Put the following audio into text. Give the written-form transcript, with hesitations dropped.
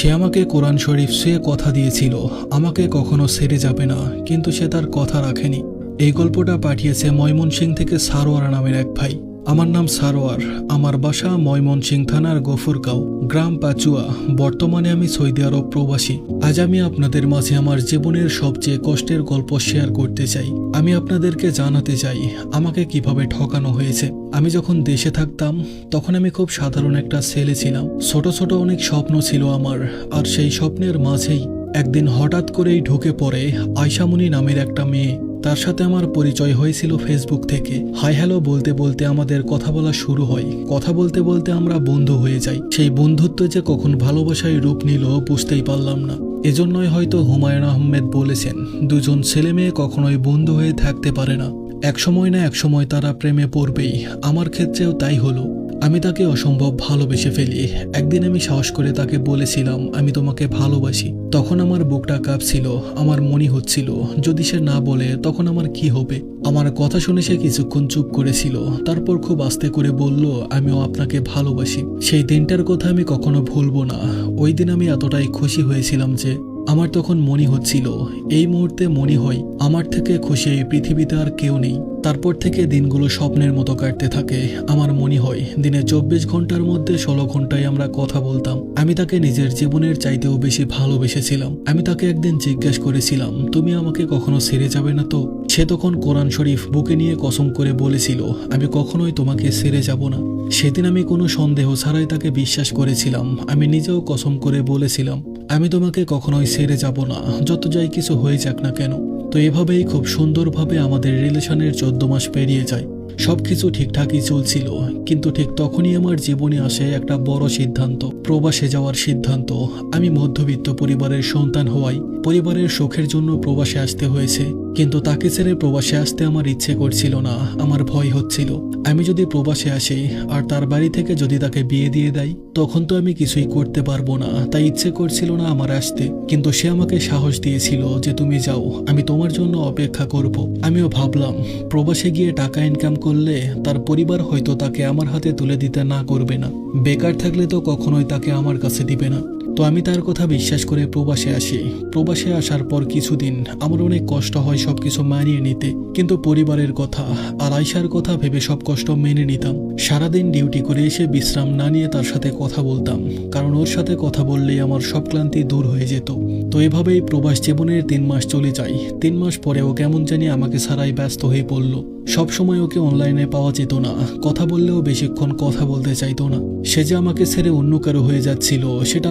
সে আমাকে কোরআন শরীফ ছুঁয়ে কথা দিয়েছিল আমাকে কখনো ছেড়ে যাবে না, কিন্তু সে তার কথা রাখেনি। এই গল্পটা পাঠিয়েছে ময়মনসিংহ থেকে সারোয়ার নামের এক ভাই। আমার নাম সারোয়ার, আমার বাসা ময়মনসিংহ থানার গফুরগাঁও, গ্রাম পাচুয়া। বর্তমানে আমি সৌদি আরব প্রবাসী। আজ আমি আপনাদের মাঝে আমার জীবনের সবচেয়ে কষ্টের গল্প শেয়ার করতে চাই। আমি আপনাদেরকে জানাতে চাই আমাকে কিভাবে ঠকানো হয়েছে। আমি যখন দেশে থাকতাম তখন আমি খুব সাধারণ একটা ছেলে ছিলাম। ছোট ছোট অনেক স্বপ্ন ছিল আমার, আর সেই স্বপ্নের মাঝেই একদিন হঠাৎ করেই ঢুকে পড়ে আয়শামণি নামের একটা মেয়ে। তার সাথে আমার পরিচয় হয়েছিল ফেসবুক থেকে। হাই হ্যালো বলতে বলতে আমাদের কথা বলা শুরু হয়। কথা বলতে বলতে আমরা বন্ধু হয়ে যাই। সেই বন্ধুত্ব যে কখন ভালোবাসায় রূপ নিল বুঝতেই পারলাম না। এজন্যই হয়তো হুমায়ুন আহমেদ বলেছেন, দুজন ছেলে মেয়ে কখনোই বন্ধু হয়ে থাকতে পারে না, একসময় না একসময় তারা প্রেমে পড়বেই। আমার ক্ষেত্রেও তাই হলো। আমি তাকে অসম্ভব ভালোবেসে ফেলি। একদিন আমি সাহস করে তাকে বলেছিলাম আমি তোমাকে ভালোবাসি। তখন আমার বুকটা কাঁপছিল। আমার মনে হচ্ছিল যদি সে না বলে তখন আমার কি হবে। আমার কথা শুনে সে কিছুক্ষণ চুপ করেছিল, তারপর খুব আস্তে করে বলল, আমিও আপনাকে ভালোবাসি। সেই দিনটার কথা আমি কখনো ভুলবো না। ওই দিন আমি এতটাই খুশি হয়েছিলাম যে আমার তখন মনে হচ্ছিল, এই মুহূর্তে মনে হয় আমার থেকে খুশি এই পৃথিবীতে আর কেউ নেই। তারপর থেকে দিনগুলো স্বপ্নের মতো কাটতে থাকে। আমার মনে হয় দিনে 24 ঘন্টার মধ্যে 16 ঘন্টায় আমরা কথা বলতাম। আমি তাকে নিজের জীবনের চাইতেও বেশি ভালোবেসেছিলাম। আমি তাকে একদিন জিজ্ঞেস করেছিলাম, তুমি আমাকে কখনো ছেড়ে যাবে না তো? সে তখন কোরআন শরীফ বুকে নিয়ে কসম করে বলেছিল, আমি কখনোই তোমাকে ছেড়ে যাব না। সেদিন আমি কোনো সন্দেহ ছাড়াই তাকে বিশ্বাস করেছিলাম। আমি নিজেও কসম করে বলেছিলাম, আমি তোমাকে কখনোই ছেড়ে যাব না, যত যাই কিছু হয়ে যাক না কেন। তো এভাবেই খুব সুন্দরভাবে আমাদের রিলেশনের 14 মাস পেরিয়ে যায়। সবকিছু ঠিকঠাকই চলছিল, কিন্তু ঠিক তখনই আমার জীবনে আসে একটা বড় সিদ্ধান্ত, প্রবাসে যাওয়ার সিদ্ধান্ত। আমি মধ্যবিত্ত পরিবারের সন্তান হওয়ায় পরিবারের সুখের জন্য প্রবাসে আসতে হয়েছে। কিন্তু তাকে ছেড়ে প্রবাসে আসতে আমার ইচ্ছে করছিল না। আমার ভয় হচ্ছিল, আমি যদি প্রবাসে আসি আর তার বাড়ি থেকে যদি তাকে বিয়ে দিয়ে দেয় তখন তো আমি কিছুই করতে পারবো না। তাই ইচ্ছে করছিল না আমার আসতে। কিন্তু সে আমাকে সাহস দিয়েছিল যে তুমি যাও, আমি তোমার জন্য অপেক্ষা করব। আমিও ভাবলাম প্রবাসে গিয়ে টাকা ইনকাম করলে তার পরিবার হয়তো তাকে আমার হাতে তুলে দিতে না করবে না। বেকার থাকলে তো কখনোই তাকে আমার কাছে দিবে না। তো আমি তার কথা বিশ্বাস করে প্রবাসে আসি। প্রবাসে আসার পর কিছুদিন আমার অনেক কষ্ট হয় সবকিছু মানিয়ে নিতে, কিন্তু পরিবারের কথা আর আয়শার কথা ভেবে সব কষ্ট মেনে নিতাম। সারাদিন ডিউটি করে এসে বিশ্রাম না নিয়ে তার সাথে কথা বলতাম, কারণ ওর সাথে কথা বললেই আমার সব ক্লান্তি দূর হয়ে যেত। তো এভাবেই প্রবাস জীবনের 3 মাস চলে যায়। 3 মাস পরে ও কেমন জানি আমাকে ছাড়াই ব্যস্ত হয়ে পড়ল। সব সময় ওকে অনলাইনে পাওয়া যেত না, কথা বললেও বেশিক্ষণ কথা বলতে চাইতো না। সে যে আমাকে ছেড়ে অন্য কারো হয়ে যাচ্ছিল সেটা